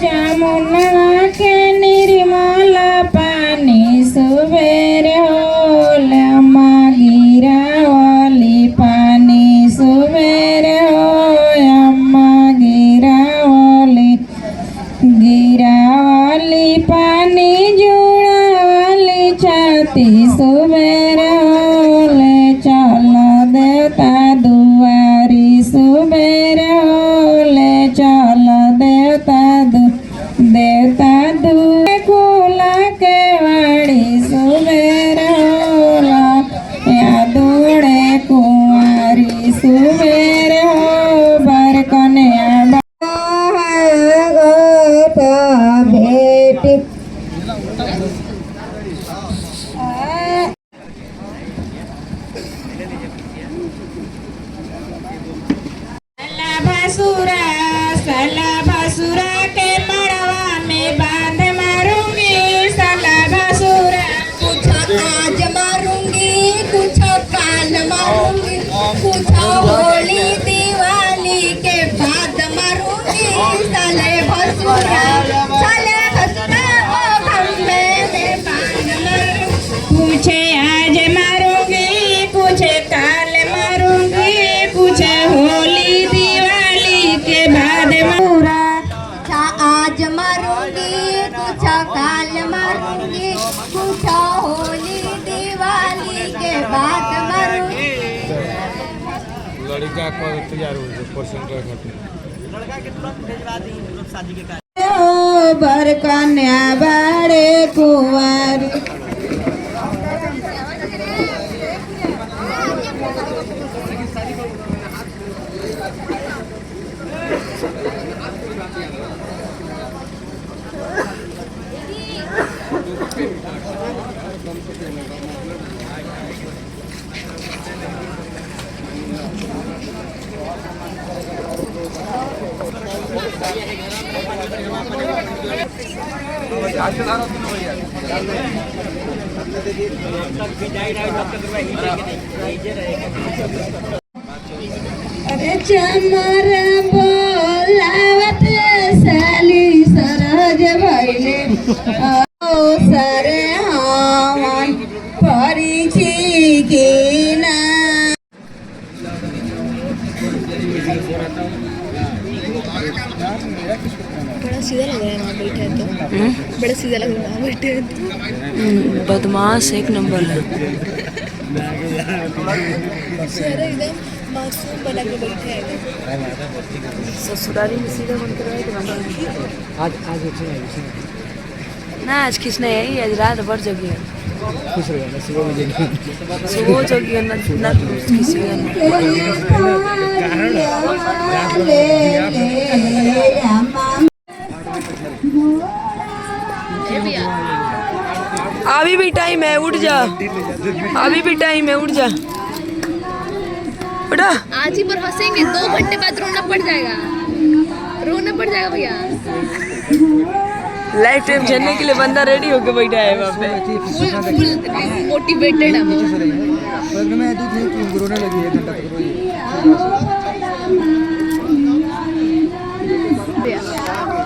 जमुना के निर्मल पानी सुबेर होल गिरावली पानी सुबेर हो अम्मा गिरावली पानी जुड़ावली छाती सुबेर होले चल देवता दुआरी सुबेर होले चल देवता दुए खुला के वाड़ी सुबेर होला या दौड़े कुंवारी सुबेर हो बर कन्या बेटी सला भसुरा के मड़वा में बांध मारूंगी सला भसुरा कुछ आज मारूंगी कुछ काल मारूंगी कुछ होली दिवाली के बाद मारूंगी सले भसुरा ओ खम्बे में बांध मारूंगी कुछ आज मारूंगी कुछ काल मारूंगी कुछ होली दिवाली के बाद आज मारूंगी कुछ काल मारूंगी कुछ होली दिवाली के बाद मारूंगी लड़का को तैयार हो जो परसेंट लड़का के तुरंत भेजवा दी लोग शादी के ओ बर कन्या बाड़े कुंवारी अरे चमर बोलावत साली सरज भइले ओ सरे हवन परिछि कि ना बड़ा सीधा लग रहा है वहाँ बैठे तो बड़ा सीधा लग रहा है बैठे तो बदमाश एक नंबर है एकदम मासूम बना के बैठे हैं ससुराली में सीधा बन कर आज ना आज किसने है आज रात भर जगी है खुश रहेगा सुबह में जगी सुबह जगी है ना किसी अभी भी टाइम है उठ जा अभी भी टाइम है उठ जा उठा आज ही पर हंसेंगे 2 घंटे बाद रोना पड़ जाएगा भैया लाइफ टाइम झेलने के लिए बंदा रेडी होके बैठा है वहाँ पे फुल मोटिवेटेड है रोने लगी 1 घंटा तक रोई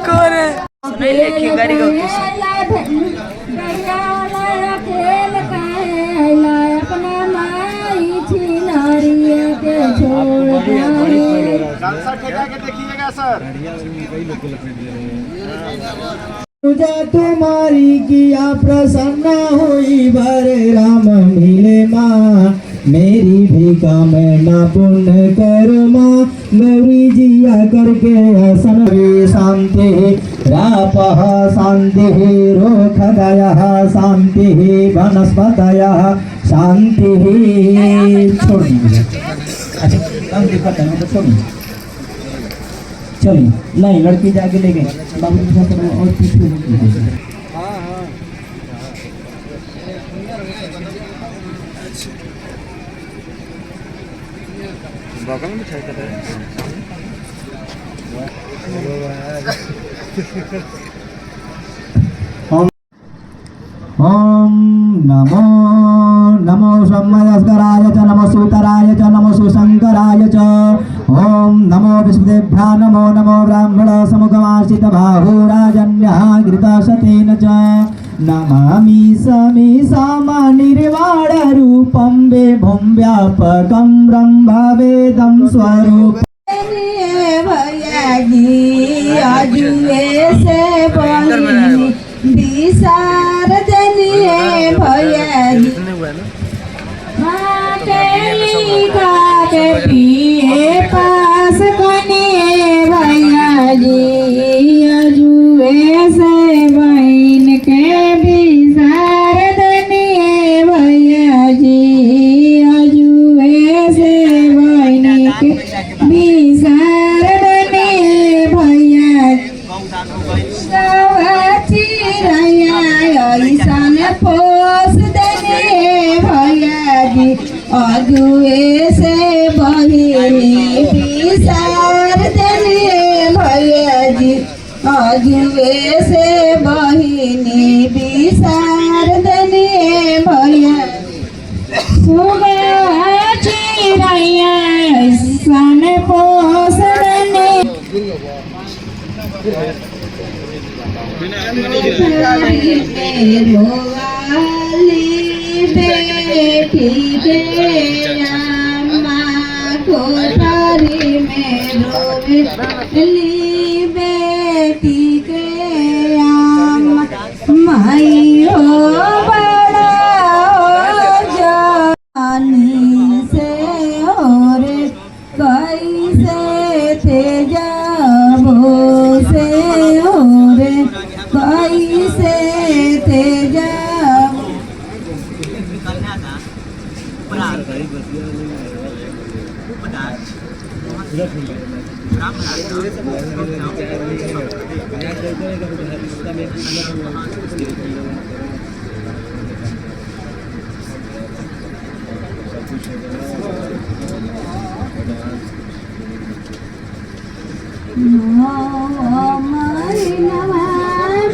कौन है नहीं लेके गाड़ी का किसी देखिएगा सर पूजा तुम्हारी किया प्रसन्न हुई भरे राम मिले माँ मेरी भी कामना पूर्ण कर माँ गौरी जिया करके सन शांति रापः शांति रोखदयः शांति वनस्पतयः शांति छोड़िए अच्छा छोड़िए चलिए नहीं लड़की जाके ले गए बाबू जी साथ और पीछे बगल में छड़ कर ओम नमो नमो ब्रह्मस्कराय च नमो सूतराय च नमो सुशंकर शंकराय च ओम नमो विष्णुदेभ्यां नमो नमो ब्राह्मण समुखमाश्रित बाहुराजन्याघृतशतेन च नमामि समीसामनिर्वाण रूपं विभुं व्यापकं ब्रह्मवेदं स्वरूपम् भैयाजी आजुए से बहिनी विसार जनिए भैयाजी के पिए पास बनिए भैयाजी आजुए से बहन के विसार जनिए भैयाजी आजुए से बहन के विसार जनिए भैयाजी ऐसन पोस देने भैयाजी अजुए से बहिनी विसार देने भैयाजी अजुए से बहिनी विसार देने भैयाजी चिड़ैया ऐसन पोस देने रोवाली बेटी के अम्मा कोठारी में रोवेली बेटी के अम्मा माई हो बड़ा हो जानी से और कैसे थे जाबो से और कैसे थे जाबो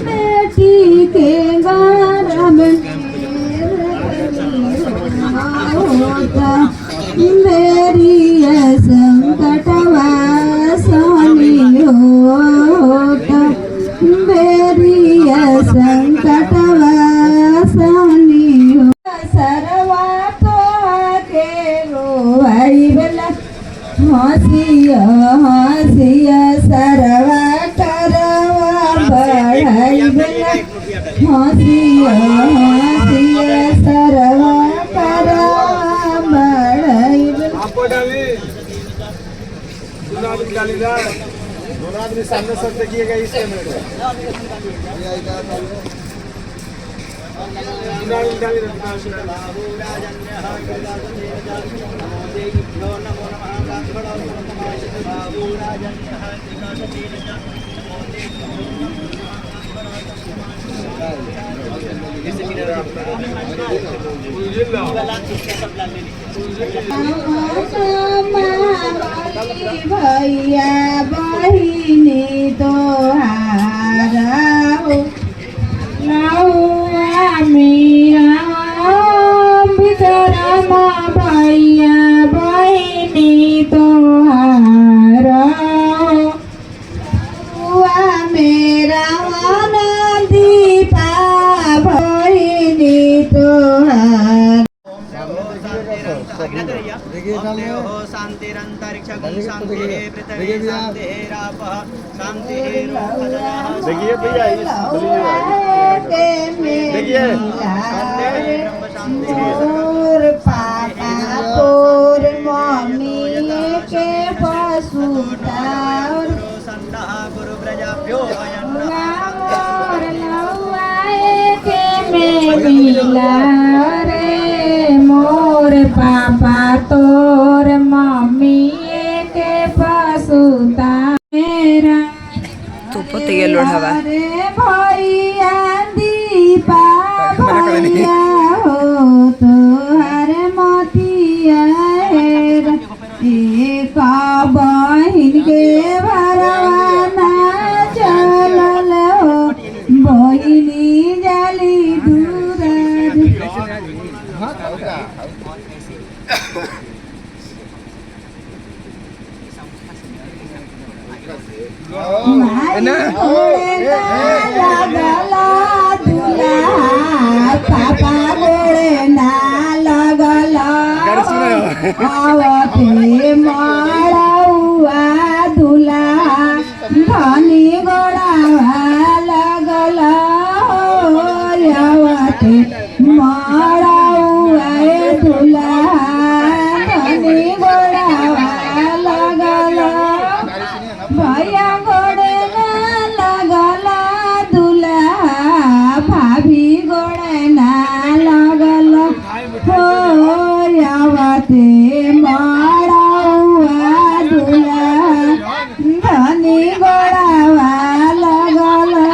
बेटी के गौरव होता मेरी संकटवा सोनी होता मेरी संकटवा सोनी हो सरवा तो के रोई बेला हसिया हसिया सरवा करवा बढ़ाई बेला हसिया हसिया सरवा करवा बढ़ाई बेला आपको डाली दोनों आदमी सामने सब देखिएगा इस कैमरे में भैया बहिनी तोहारा हो नौआ मेरा विक्रमा भैया बहिनी तोहारा नौआ मेरा दीपा बहिनी तोहारा शांतिरंतरिक्षगुं शांतिः पृथिवी शांतिः रापः शांतिः देखिए भैया देखिए ब्रह्म शांतिः पापा तोर मम्मी के पशुता गुरु प्रजाभ्यो के में मिला रे मोर पापा तोर मम्मी के पशुता मेरा तू पति के लोढ़ावा रे भैया दीपा भैया हो तोहर मोतिया हेरा एक बहिन के भरवाना चलल हो बहिनी जाली दूर माई गोड़े ना लगला दुल्हा पापा गोड़े ना लगला आवते मड़ौआ दुल्हा धनी गोड़ावा लगला आवते मड़ौआ दुल्हा धनी गोड़ावा लगला भैया गोड़े ना लगला दुल्हा भाभी गोड़े ना लगला हो आवते मड़ौआ दुल्हा धनी गोड़ावा लगला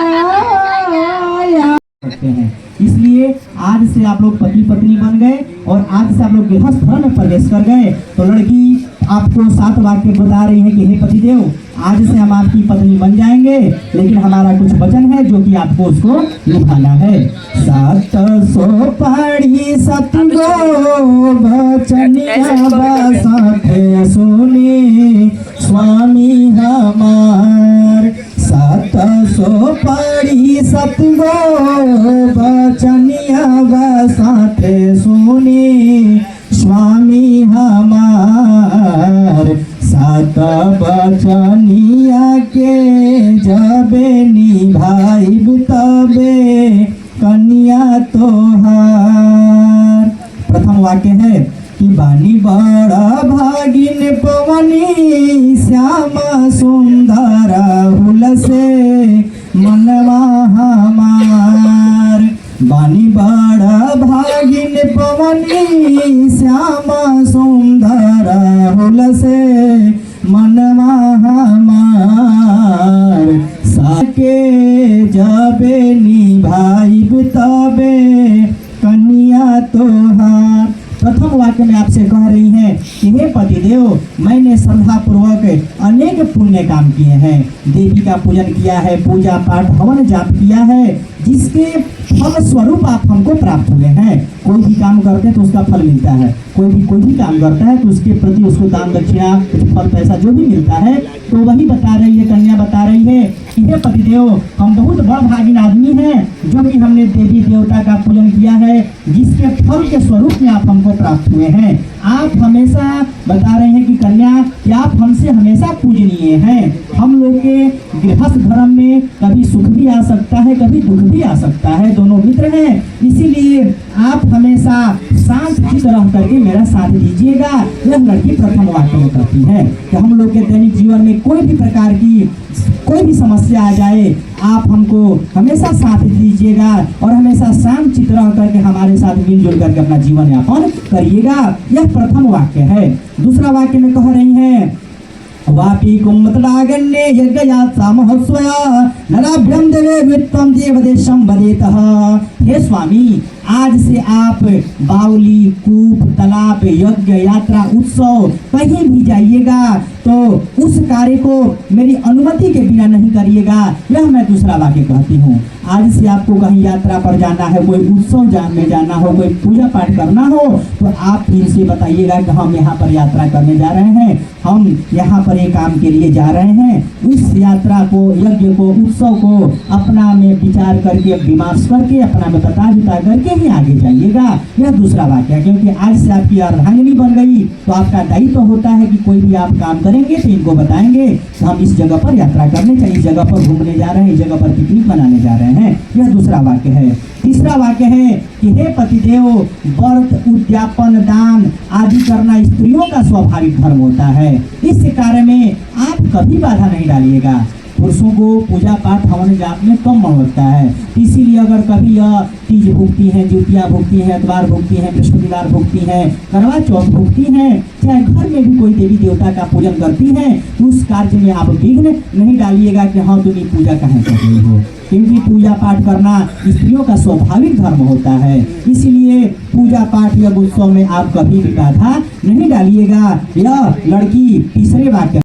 सकते हैं। इसलिए आज से आप लोग पति पत्नी बन गए और आज से आप लोग गृहस्थ धर्म में प्रवेश कर गए। तो लड़की आपको 7 वाक्य बता रही है कि हे पतिदेव, आज से हम आपकी पत्नी बन जाएंगे, लेकिन हमारा कुछ वचन है जो कि आपको उसको निभाना है। 7 सुपारी 7 गो वचनिया साथे सुनी स्वामी हमार। 7 सुपारी 7 गो वचनिया साथे सुनी स्वामी हमार। 7 वचनिया के जबे निभाइब तबे कन्या तोहार। प्रथम वाक्य है कि बानी बड़ा भागिन पवनी श्याम सुंदर हुल से मनवा हमार। बानी बड़ा भागिन पवनी श्याम सुंदर हुल से मनवा हमार। साके जबे निभाइब तबे कन्या तोहार। प्रथम वाक्य में आपसे कह रही है कि हे पतिदेव, मैंने श्रद्धा पूर्वक अनेक पुण्य काम किए हैं। देवी का पूजन किया है, पूजा पाठ हवन जाप किया है, जिसके फल स्वरूप आप हमको प्राप्त हुए हैं। कोई भी काम करते हैं तो उसका फल मिलता है, कोई भी काम करता है तो उसके प्रति उसको दान दक्षिणा कुछ फल पैसा जो भी मिलता है। तो वही बता रही है, कन्या बता रही है कि हे पतिदेव, हम बहुत बड़ भागिन आदमी हैं जो कि हमने देवी देवता का पूजन किया है, जिसके फल के स्वरूप में आप हमको प्राप्त हुए हैं। आप हमेशा बता रहे हैं कि कन्या कि आप हमसे हमेशा पूजनीय हैं। हम लोग के गृहस्थ धर्म में कभी सुख भी आ सकता है, कभी दुख भी आ सकता है, दोनों मित्र हैं। इसीलिए आप हमेशा शांत चित्त रह करके मेरा साथ दीजिएगा। यह लड़की प्रथम वाक्य में कहती है कि हम लोग के दैनिक जीवन में कोई भी प्रकार की कोई भी समस्या आ जाए, आप हमको हमेशा साथ दीजिएगा और हमेशा शांत चित्त रह करके हमारे साथ मिलजुल करके अपना जीवन यापन करिएगा। यह प्रथम वाक्य है। दूसरा वाक्य में कह रही है वापी कुम्मतलागन्ये यज्ञयात्रा महोत्सवया नराभ्यम देवे वित्तम देवदेशम वदेतः। हे स्वामी, आज से आप बावली, कूप, तालाब, यज्ञ, यात्रा, उत्सव कहीं भी जाइएगा तो उस कार्य को मेरी अनुमति के बिना नहीं करिएगा। यह मैं दूसरा वाक्य कहती हूँ। आज से आपको कहीं यात्रा पर जाना है, कोई उत्सव में जाना हो, कोई पूजा पाठ करना हो, तो आप फिर से बताइएगा कि हम यहाँ पर यात्रा करने जा रहे हैं, हम यहाँ पर एक काम के लिए जा रहे हैं। उस यात्रा को, यज्ञ को, उत्सव को अपना में विचार करके, विमर्श करके, अपना में बता करके ही आगे जाइएगा। यह दूसरा वाक्य है, क्योंकि आज से आपकी अर्धांगिनी बन गई तो आपका दायित्व तो होता है कि कोई भी आप काम करेंगे तो इनको बताएंगे कि हम इस जगह पर यात्रा करने चाहिए, इस जगह पर घूमने जा रहे हैं, इस जगह पर पिकनिक मनाने जा रहे हैं। यह दूसरा वाक्य है। तीसरा वाक्य है कि हे पतिदेव, व्रत, उद्यापन, दान आदि करना स्त्रियों का स्वाभाविक धर्म होता है। इस कार्य में आप कभी बाधा नहीं डालिएगा। पुरुषों को पूजा पाठ हवन जाप में कम मन लगता है, इसीलिए अगर कभी यह तीज भुगती है, ज्योतिया भुगती है, अतवार भुगती है, बृहस्पतिवार भुगती है, करवा चौथ भुगती है, चाहे घर में भी कोई देवी देवता का पूजन करती है, तो उस कार्य में आप विघ्न नहीं डालिएगा कि हाँ तुम ये पूजा कहाँ कर रही हो, क्योंकि पूजा पाठ करना स्त्रियों का स्वाभाविक धर्म होता है। इसीलिए पूजा पाठ या उत्सव में आप कभी भी बाधा नहीं डालिएगा। यह लड़की तीसरे वाक्य